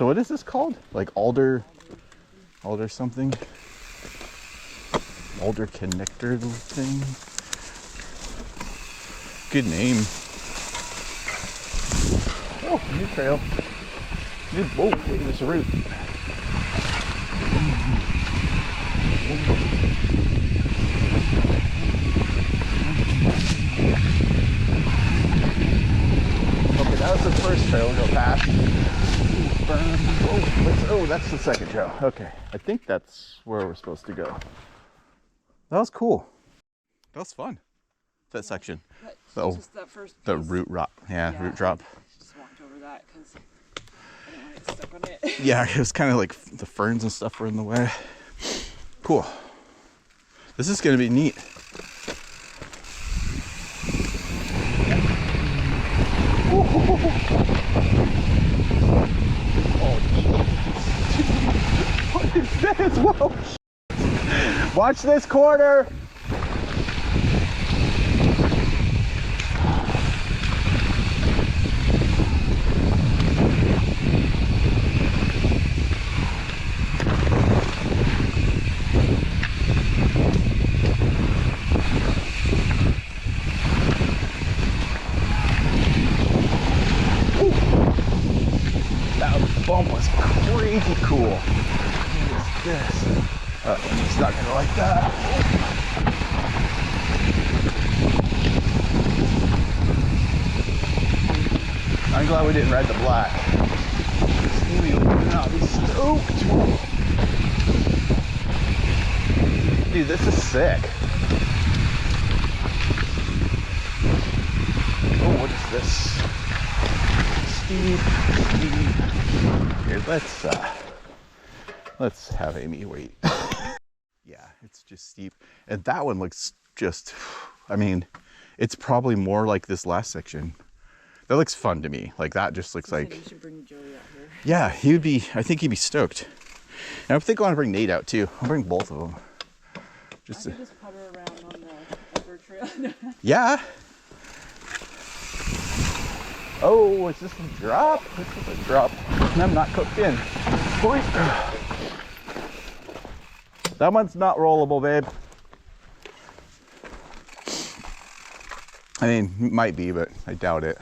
So what is this called? Like Alder something? Alder connector thing? Good name. Oh, new trail. Whoa, look at this route. Okay, that was the first trail we'll go past. Oh, that's the second trail. Okay, I think that's where we're supposed to go. That was cool. That was fun. That section. Just that first piece. The root drop. Yeah, root drop. Just walked over that because I didn't want to get stuck on it. Yeah, it was kind of like the ferns and stuff were in the way. Cool. This is going to be neat. What is this? Whoa! Watch this corner! Bump was crazy cool. What is this? It's not gonna like that. I'm glad we didn't ride the black. Stevie would not be stoked. Dude, this is sick. Oh, what is this? Steep. Here, let's have Aimee wait. Yeah, it's just steep. And that one looks just, I mean, it's probably more like this last section. That looks fun to me. Like that just looks like. You should bring Joey out here. Yeah, he would be, I think he'd be stoked. And I think I want to bring Nate out too. I'll bring both of them. Just putter around on the upper trail. Yeah. Oh, is this a drop? This is a drop. And I'm not cooked in. Boy. That one's not rollable, babe. I mean, might be, but I doubt it.